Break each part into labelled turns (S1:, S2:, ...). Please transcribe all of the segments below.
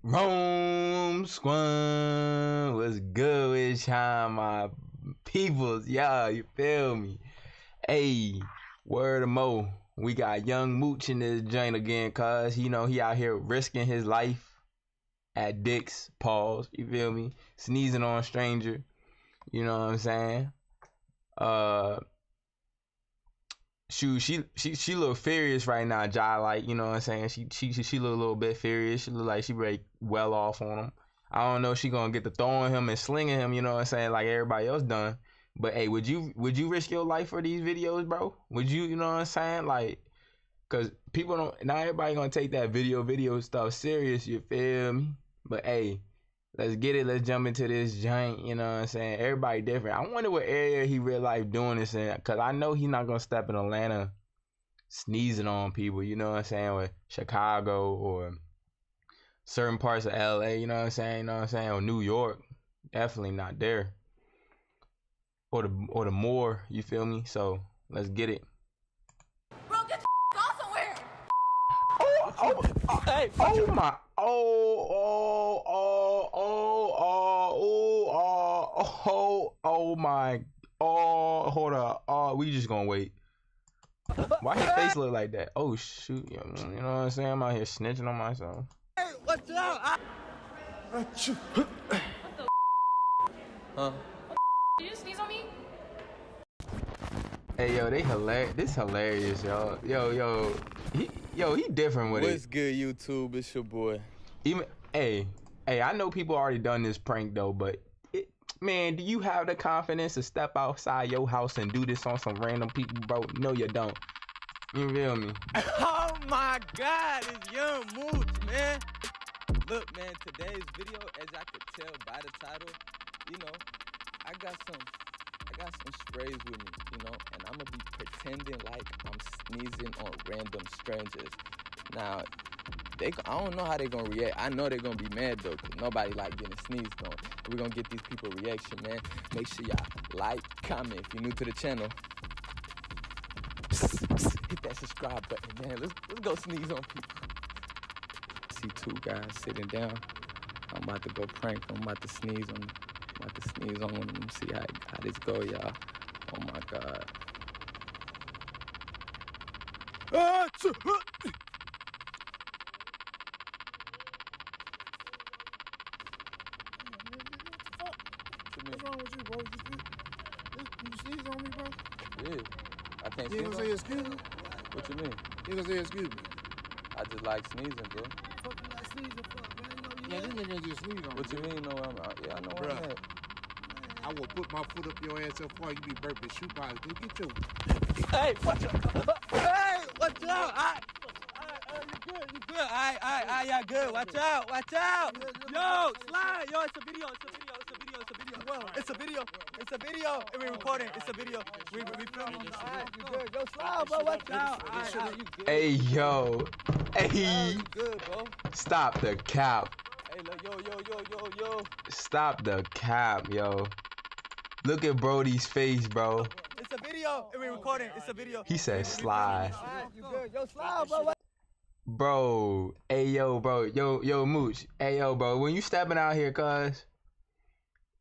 S1: Rome Squad, what's good with y'all, my peoples? Yeah, you feel me? Hey, word of Mo, we got young Mooch in this joint again, cuz you know he out here risking his life at Dick's pause. You feel me? Sneezing on a stranger. You know what I'm saying? Shoot, she look furious right now, Jai. Like, you know what I'm saying? She look a little bit furious. She look like she ready well off on him. I don't know if she gonna get to throwing him and slinging him, you know what I'm saying, like everybody else done. But hey, would you risk your life for these videos, bro? Would you know what I'm saying? Like, cause people don't, not everybody gonna take that video stuff serious, you feel me? But hey, let's get it. Let's jump into this giant. You know what I'm saying? Everybody different. I wonder what area he real life doing this in. Cause I know he's not gonna step in Atlanta sneezing on people. You know what I'm saying? Or Chicago or certain parts of LA. You know what I'm saying? You know what I'm saying? Or New York. Definitely not there. Or the more. You feel me? So let's get it.
S2: Bro, get your on somewhere.
S1: Hey, oh my. Oh my. Oh, hold up. Oh, we just gonna wait. Why his face look like that? Oh shoot, you know what I'm saying? I'm out here snitching on myself.
S3: Hey, what's up?
S2: Huh? Did you sneeze on me?
S1: Hey yo, they hilarious. This hilarious, y'all. Yo, he different with it.
S3: What's good, YouTube? It's your boy.
S1: Even hey, I know people already done this prank though, but man, do you have the confidence to step outside your house and do this on some random people, bro? No, you don't. You feel me?
S3: Oh my God, it's young Mooch, man. Look, man, today's video, as I could tell by the title, you know, I got some sprays with me, you know, and I'm gonna be pretending like I'm sneezing on random strangers. Now, I don't know how they gonna react. I know they're gonna be mad though, cause nobody like getting sneezed on. We're gonna get these people reaction, man. Make sure y'all like, comment if you're new to the channel. Hit that subscribe button, man. Let's go sneeze on people. See two guys sitting down. I'm about to go prank. I'm about to sneeze on them. I'm about to sneeze on one of them. See how this go, y'all. Oh my God.
S4: What's wrong with you, bro? You sneeze on me, bro?
S3: Yeah. I can't
S4: You
S3: sneeze
S4: gonna
S3: on
S4: say
S3: you?
S4: excuse me?
S3: What you mean?
S4: You gonna say excuse me?
S3: I just like sneezing, bro.
S4: Fuck you like sneezing, fuck, man. You know, this nigga just sneeze on me.
S3: What you mean? No, I'm out. Yeah, I know where I'm
S4: Bruh.
S3: at.
S4: I will put my foot up your ass so far you be burping shoe polish. Go get your...
S3: Hey, what's up? Hey, what's up? You good? Alright, y'all good. Watch out. Yo, slide. Yo, it's a video. It's a video. And we're recording. It's a video. We filming. You good? Yo, slide, bro. Watch out. Alright, you good?
S1: Hey yo, hey,
S3: You good, bro?
S1: stop the cap.
S3: Hey, look, yo.
S1: Stop the cap, yo. Look at Brody's face, bro.
S3: It's a video. And we're recording. It's a video.
S1: He said slide.
S3: Alright, you good? Yo, slide, bro.
S1: Bro, hey yo, bro, yo, Mooch, hey yo, bro, when you stepping out here, cuz,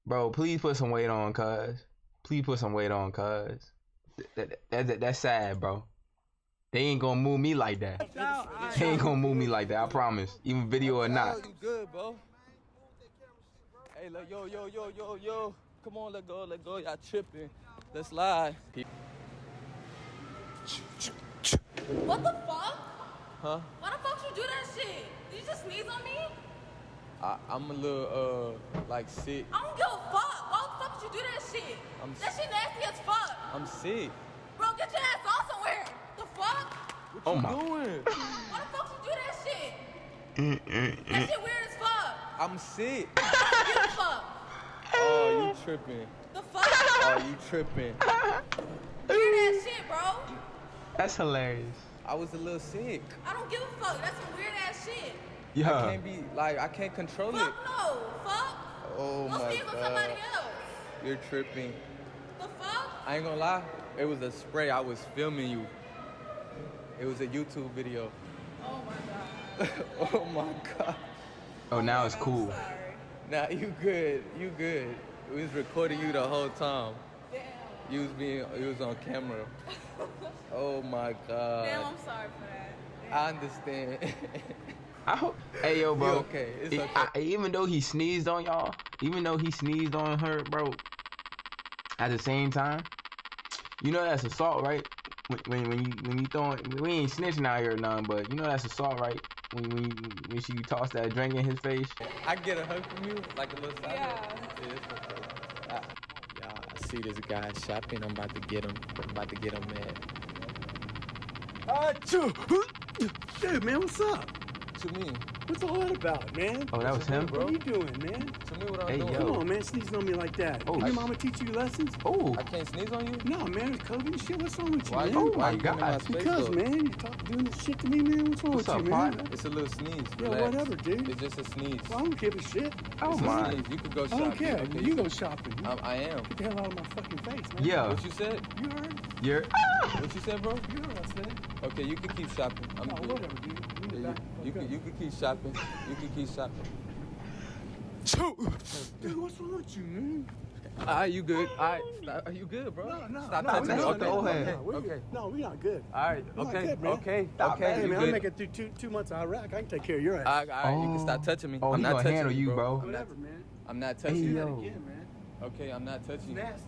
S1: bro, please put some weight on, cuz. Please put some weight on, cuz. That's sad, bro. They ain't gonna move me like that. They ain't gonna move me like that, I promise. Even video or not.
S3: You good, bro? Hey, look, yo. Come on, let go. Y'all tripping. Let's slide.
S2: What the fuck?
S3: Huh?
S2: Why the fuck you do that shit? Did you just sneeze on me?
S3: I'm a little, like, sick.
S2: I don't give a fuck. Why the fuck did you do that shit? That shit nasty as fuck.
S3: I'm sick.
S2: Bro, get your ass on somewhere. The fuck?
S1: Oh my.
S3: Doing?
S2: Why the fuck you do that shit? That shit weird as fuck.
S3: I'm sick.
S2: I don't give a fuck.
S3: Oh, you tripping.
S2: The fuck?
S3: Oh, you tripping.
S2: Weird ass shit, bro.
S1: That's hilarious.
S3: I was a little sick.
S2: I don't give a fuck. That's some weird ass shit.
S1: Yeah.
S3: I can't control it.
S2: Fuck no. Fuck.
S3: Oh
S2: Go
S3: my
S2: sneeze on somebody
S3: God.
S2: else.
S3: You're tripping.
S2: The fuck?
S3: I ain't gonna lie. It was a spray. I was filming you. It was a YouTube video.
S2: Oh my God.
S3: Oh my God.
S1: Oh, now it's cool.
S3: Nah, you good. You good. We was recording you the whole time.
S2: Damn.
S3: You was on camera. Oh my God.
S2: Damn, I'm sorry for that. Damn.
S3: I understand.
S1: I hope. Hey, yo, bro.
S3: You okay. It's okay.
S1: Even though he sneezed on y'all, even though he sneezed on her, bro, at the same time, you know that's assault, right? When you throwing, we ain't snitching out here or nothing, but you know that's assault, right? When she tossed that drink in his face.
S3: I get a hug from you, like a little side
S2: Yeah.
S3: hug. Yeah, I see this guy shopping. I'm about to get him. I'm about to get him mad.
S4: Dude, man, what's up?
S3: To me.
S4: What's all that about, man?
S1: Oh, that was him,
S4: What are you doing, man?
S3: To me, what I'm
S1: Hey,
S3: doing.
S1: yo.
S4: Come on, man, sneezing on me like that.
S1: Oh,
S4: Did your mama teach you lessons?
S1: Oh,
S3: I can't sneeze on you?
S4: No, man, it's COVID and shit. What's wrong with you,
S3: Why
S4: man?
S3: you,
S1: Oh
S3: why
S1: my
S3: you giving me
S1: God.
S3: space,
S4: Because,
S3: though?
S4: man, you doing this shit to me, man. What's wrong
S1: what's
S4: with
S1: up,
S4: you, man?
S1: partner?
S3: It's a little sneeze.
S4: Yeah,
S3: Relax.
S4: whatever, dude.
S3: It's just a sneeze.
S4: Well, I don't give a shit.
S1: Oh
S3: It's a
S1: my.
S3: sneeze. You could go
S4: I
S3: shopping.
S4: don't care.
S3: Okay,
S4: You go shopping.
S3: I am.
S4: Get the hell out of my fucking face, man.
S1: Yeah.
S3: What you said?
S4: You heard?
S1: You're.
S3: What you said, bro?
S4: You heard what I said.
S3: Okay, you can keep shopping. I'm
S4: No,
S3: good.
S4: whatever, dude.
S3: Yeah, you can keep shopping. You can keep shopping.
S4: Dude, what's wrong with you, man?
S3: Alright, you good? Alright, are you good, bro?
S4: No,
S3: Stop
S4: no,
S3: touching me.
S1: no,
S3: Okay,
S1: go
S3: okay,
S1: ahead.
S3: okay.
S4: No, we not good.
S3: Alright,
S4: We're not
S3: okay,
S4: good, man.
S3: okay,
S1: Stop,
S3: okay.
S1: man.
S4: Hey,
S3: You
S4: man, I'm
S3: good?
S4: making it through 2 months of Iraq. I can take care of your ass.
S3: Alright, you can stop touching me.
S1: Oh,
S3: I'm
S1: he
S3: not
S1: gonna
S3: touching
S1: handle you, bro.
S4: Whatever, man.
S3: I'm not
S1: Hey,
S3: touching
S4: Do
S3: you.
S4: that
S1: yo.
S4: again, man.
S3: Okay, I'm not touching you.
S4: Nasty.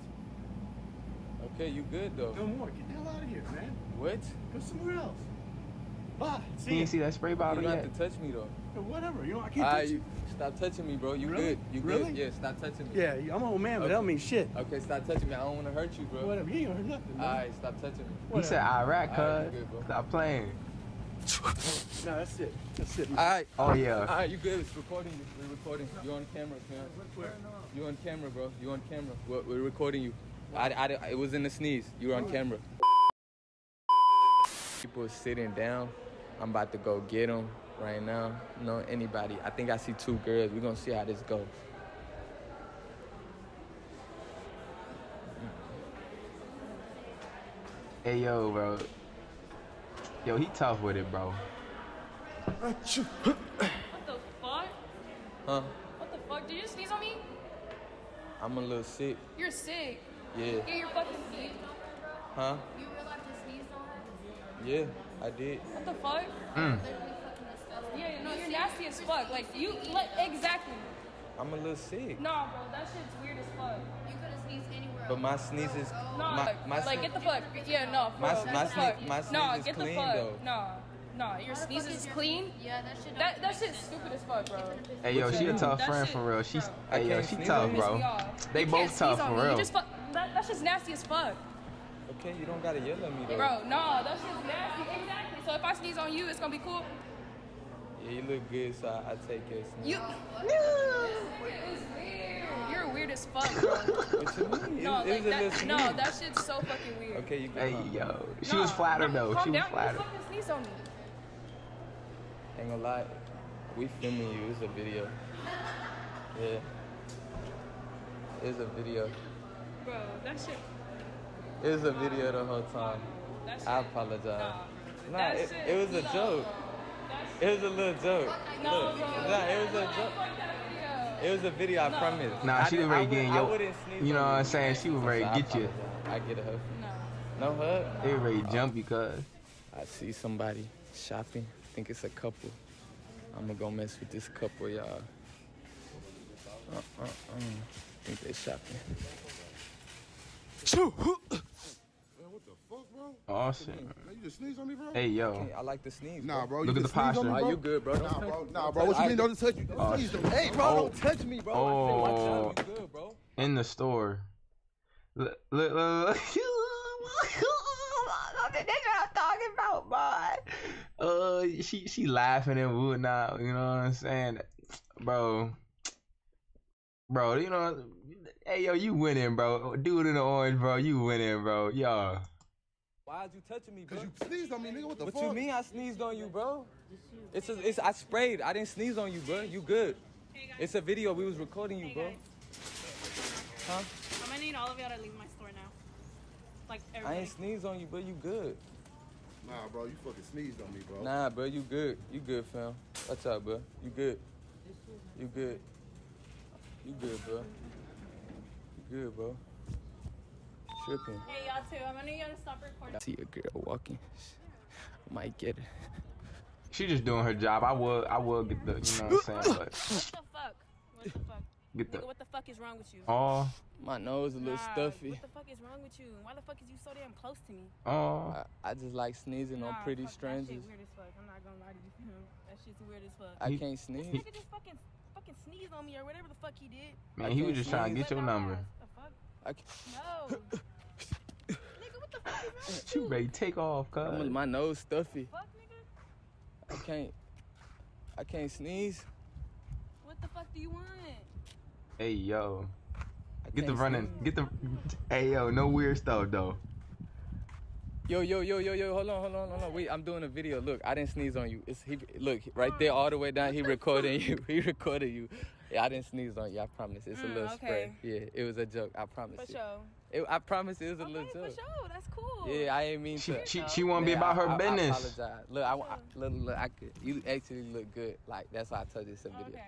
S3: Okay, you good though.
S4: No more. Get the hell out of here, man.
S3: What?
S4: Go somewhere else. Bye.
S1: You
S4: See
S1: ain't
S4: ya.
S1: see that spray
S3: You
S1: bottle
S3: don't
S1: yet?
S3: have to touch me though.
S4: Whatever. You know, I can't
S3: Alright,
S4: touch you.
S3: stop touching me, bro. You
S4: Really?
S3: good? You
S4: Really?
S3: good? Yeah, stop touching me.
S4: Yeah, I'm an old man, but that don't mean shit.
S3: Okay, stop touching me. I don't want to hurt you, bro.
S4: Whatever. You ain't gonna hurt nothing, man.
S3: Alright, stop touching me.
S1: He said Iraq,
S3: Alright,
S1: cuz.
S3: you good, bro.
S1: Stop playing.
S4: No, that's it. That's it.
S3: Alright.
S1: Oh, yeah.
S3: Alright, you good? It's recording you. We're recording. You're on camera, man. You on camera, bro. You on camera. We're recording you. It was in the sneeze. You were on camera. People sitting down. I'm about to go get them right now. No, anybody. I think I see 2 girls. We're gonna see how this goes.
S1: Hey, yo, bro. Yo, he tough with it, bro.
S2: What the fuck?
S3: Huh?
S2: What the fuck? Did you sneeze on me?
S3: I'm a little sick.
S2: You're sick.
S3: Yeah.
S2: Yeah, you're fucking sick.
S3: Huh?
S2: You realize you sneezed on her?
S3: Yeah, I did.
S2: What the fuck? Yeah, no, you're nasty as fuck. Like, exactly.
S3: I'm a little sick.
S2: Nah, bro, that shit's weird as fuck. You could have sneezed anywhere.
S3: But my sneeze is
S2: Nah,
S3: my
S2: get the fuck. Yeah, no,
S3: my
S2: bro, get
S3: my
S2: the fuck.
S3: sneeze, my sneeze
S2: Nah,
S3: is
S2: get the
S3: clean
S2: fuck.
S3: though.
S2: Nah, your sneeze is clean?
S5: Yeah, that shit.
S2: That shit's stupid as fuck, bro.
S1: Hey, yo, she a tough
S2: That
S1: friend
S2: shit-
S1: for real. She's,
S3: I
S1: hey, yo,
S3: can't
S1: she
S3: sneeze
S1: tough,
S3: on you.
S1: bro.
S2: Piss me off.
S1: They
S2: You
S1: both
S2: can't sneeze
S1: tough
S2: on
S1: for
S2: me. You
S1: real.
S2: just that shit's nasty as fuck.
S3: Okay, you don't gotta yell at me though.
S2: Bro, no, that shit's nasty. Exactly. So if I sneeze on you, it's gonna be cool.
S3: Yeah, you look good, so I take your sneeze.
S2: You. It's weird. You're weird as fuck, bro.
S3: What you mean?
S2: No,
S3: It
S2: like
S3: was a little
S2: that.
S3: sneeze.
S2: No, that shit's so fucking weird.
S3: Okay, you
S1: Hey,
S3: good.
S1: yo. She was flattered, though.
S2: Calm
S1: She was
S2: down.
S1: flattered.
S2: You fucking sneeze on me.
S3: Ain't gonna lie, we filming you. It's a video. Yeah. It's a video.
S2: Bro, that shit.
S3: It was a video the whole time.
S2: That shit.
S3: I apologize. Nah,
S2: That
S3: it
S2: shit-
S3: was a
S2: no.
S3: joke. It was a little joke.
S2: No,
S3: Look,
S2: bro.
S3: nah, it was a joke.
S2: Fuck that video.
S3: It was a video, I promise.
S1: Nah, she was ready to get in
S3: I
S1: your.
S3: wouldn't sneeze
S1: You know
S3: on
S1: what I'm saying? She was ready to
S3: I
S1: get you.
S3: apologize. I get a hug.
S2: No.
S3: No hug?
S1: They was ready to jump you, cuz.
S3: I see somebody shopping. I think it's a couple. I'm gonna go mess with this couple, y'all. I think they shopping.
S4: Man, what the fuck, bro?
S1: Awesome.
S4: Man, you just sneeze on me, bro?
S1: Hey, yo.
S3: I like the sneeze.
S4: Nah, bro.
S1: Look
S4: you
S1: at
S4: just
S1: the
S4: sneeze on me,
S1: posture.
S4: bro?
S3: You good, bro?
S4: Nah, bro. Nah, bro. What you mean? Don't touch you? Don't sneeze on me.
S3: Hey, bro,
S1: Oh.
S3: don't touch me, bro.
S1: Oh.
S3: I said, watch out. You good, bro?
S1: In the store. Look. That's what I'm talking about, boy. She laughing and whatnot. You know what I'm saying, bro? Bro, you know, hey yo, you winning, bro. Dude in the orange, bro. You winning, bro. Yo.
S3: Why'd you touching me, bro?
S4: Cause you sneezed on me, nigga. What the
S3: What
S4: fuck?
S3: you mean I sneezed on you, bro? It's I sprayed. I didn't sneeze on you, bro. You good. It's a video. We was recording you,
S5: Hey,
S3: bro.
S5: guys.
S3: Huh?
S5: I'm gonna need all of y'all to leave my store now. Like
S3: I
S5: everybody.
S3: ain't sneeze on you, bro. You good.
S4: Nah, bro. You fucking sneezed on me, bro.
S3: Nah, bro. You good. You good, fam. What's up, bro? You good. You good? You good, bro? You good, bro? Tripping.
S5: Hey, y'all too. I'm gonna need y'all to stop recording.
S3: I see a girl walking. Might get it.
S1: She just doing her job. I would get the, you know what I'm saying, but
S5: What the fuck? What the fuck?
S1: get the.
S5: Nigga, what the fuck is wrong with you?
S1: Oh,
S3: My nose a little
S5: Nah,
S3: stuffy.
S5: What the fuck is wrong with you? Why the fuck is you so damn close to me?
S1: oh.
S3: I just like sneezing on
S5: Nah,
S3: pretty
S5: fuck,
S3: strangers.
S5: That shit weird as fuck. I'm not gonna lie to you. That shit's weird as fuck.
S3: I
S1: He-
S3: can't
S5: This
S3: sneeze.
S5: nigga just fucking sneezed on me or whatever the fuck he did.
S1: Man, he was just trying to get your number.
S5: The fuck?
S3: I can't.
S5: No. Nigga, what the fuck is wrong with
S1: You
S5: you?
S1: ready to take off, cuz.
S3: My nose stuffy.
S5: Fuck, nigga.
S3: I can't sneeze.
S5: What the fuck do you want?
S1: Hey, yo.
S3: I
S1: Get the
S3: can't
S1: running.
S3: sneeze.
S1: Get the. Hey, yo, no weird stuff, though.
S3: Yo, hold on. Wait, I'm doing a video. Look, I didn't sneeze on you. Look, right there all the way down, he recording you. He recorded you. Yeah, I didn't sneeze on you, I promise. It's a little spray. Yeah, it was a joke, I promise
S5: For
S3: you.
S5: sure.
S3: I promise it was a
S5: Okay,
S3: little
S5: for
S3: joke.
S5: sure. That's cool.
S3: Yeah, I ain't mean to.
S1: She want to be about her
S3: I
S1: business.
S3: apologize. Look, you actually look good. Like, that's why I told you it's a video.
S5: Okay.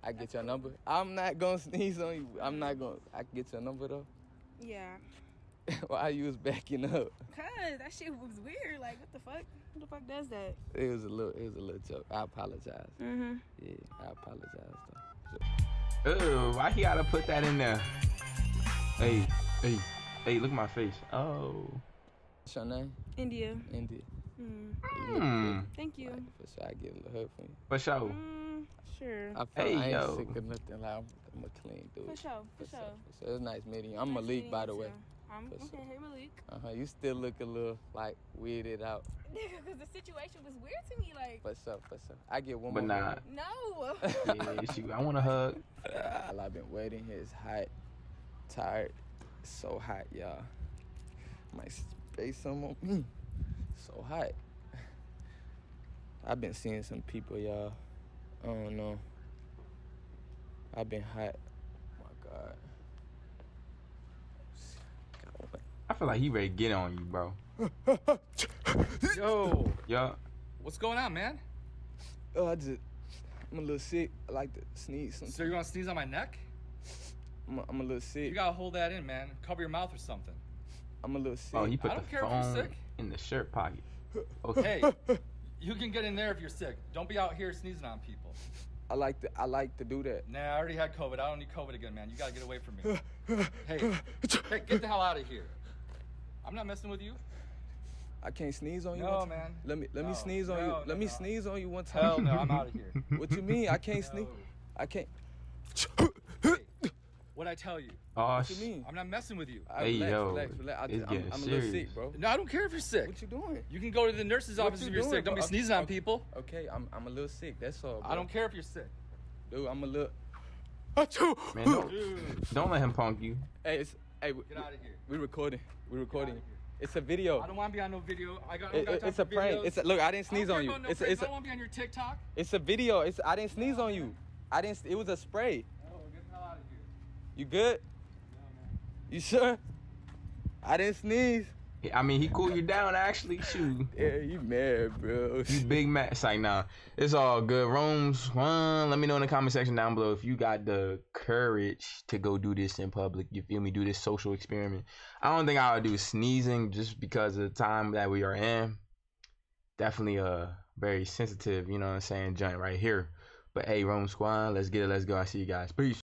S3: I get your number. I'm not gonna sneeze on you. I can get your number though.
S5: Yeah.
S3: Why you was backing up?
S5: Cause that shit was weird. Like, what the fuck? Who the fuck does that?
S3: It was a little joke. I apologize.
S5: Mm-hmm.
S3: Yeah, I apologize though.
S1: Ew, why he gotta put that in there? Hey, look at my face. Oh.
S3: What's your name?
S5: India.
S3: India.
S5: Mm.
S3: You look good.
S5: Thank you.
S3: Like, for sure, I get a little hurt from you.
S1: For sure.
S5: Sure.
S3: I
S1: Hey,
S3: ain't
S1: yo.
S3: sick of nothing. Like, I'm a clean dude.
S5: For sure. For sure.
S3: So it's nice meeting you. I'm
S5: Nice
S3: Malik,
S5: meeting
S3: by
S5: you
S3: the way.
S5: too. I'm
S3: For
S5: okay.
S3: sure.
S5: Hey, Malik.
S3: You still look a little like weirded out.
S5: Nigga, because the situation was weird to me. Like,
S3: For sure. I get one
S1: But
S3: more.
S1: nah.
S5: no.
S1: Yeah, shoot, I want a hug.
S3: I've been waiting here. It's hot. Tired. It's so hot, y'all. Might spray some on me. So hot. I've been seeing some people, y'all. I don't know. I've been hot. Oh my God.
S1: I feel like he ready to get on you, bro.
S6: Yo,
S1: Yeah.
S6: what's going on, man?
S3: Oh, I'm a little sick. I like to sneeze
S6: So
S3: sometimes.
S6: you're gonna sneeze on my neck?
S3: I'm a little sick.
S6: You gotta hold that in, man. Cover your mouth or something.
S3: I'm a little sick.
S1: Oh, he put
S6: I
S1: the
S6: don't care if
S1: phone
S6: you're sick.
S1: in the shirt pocket. Okay.
S6: Hey, you can get in there if you're sick. Don't be out here sneezing on people.
S3: I like to do that.
S6: Nah, I already had COVID. I don't need COVID again, man. You gotta get away from me. Hey, get the hell out of here. I'm not messing with you.
S3: I can't sneeze on you.
S6: No,
S3: one time?
S6: man.
S3: Let me
S6: No,
S3: sneeze on
S6: no,
S3: you.
S6: no,
S3: Let me
S6: no.
S3: sneeze on you one time.
S6: Hell no, I'm out of here.
S3: What you mean? I can't sneeze.
S6: No.
S3: I can't.
S6: Hey, what'd I tell you?
S1: Oh,
S3: What you mean?
S6: I'm not messing with you.
S1: Hey, yo,
S3: relax.
S1: it's getting
S3: I'm a little
S1: serious.
S3: sick, bro.
S6: No, I don't care if you're sick.
S3: What you doing?
S6: You can go to the nurse's
S3: What
S6: office
S3: you
S6: if you're
S3: doing,
S6: sick. Don't be
S3: bro?
S6: sneezing on
S3: Okay.
S6: people.
S3: Okay, I'm a little sick. That's all. Bro.
S6: I don't care if you're sick.
S3: Dude, I'm a little.
S1: Man,
S6: Dude,
S1: don't let him punk you.
S3: Hey,
S6: get out of here.
S3: we recording. We recording.
S6: here.
S3: It's a video.
S6: I don't want to be on no video. I don't got time
S3: It's
S6: for
S3: a prank.
S6: videos.
S3: Look. I didn't
S6: I don't
S3: sneeze
S6: care
S3: on you.
S6: about no
S3: It's
S6: pranks. I
S3: a
S6: don't want to be on your TikTok.
S3: it's a video. I didn't sneeze on you. I didn't. It was a spray.
S6: Oh, get the hell out of here.
S3: You good? You sure? I didn't sneeze.
S1: I mean, he cooled you down, actually. Shoot.
S3: Yeah, you mad, bro.
S1: You big Mac. It's like, nah, it's all good. Rome's one. Let me know in the comment section down below if you got the courage to go do this in public. You feel me? Do this social experiment. I don't think I would do sneezing just because of the time that we are in. Definitely a very sensitive, you know what I'm saying, joint right here. But hey, Rome Squad, let's get it. Let's go. I see you guys. Peace.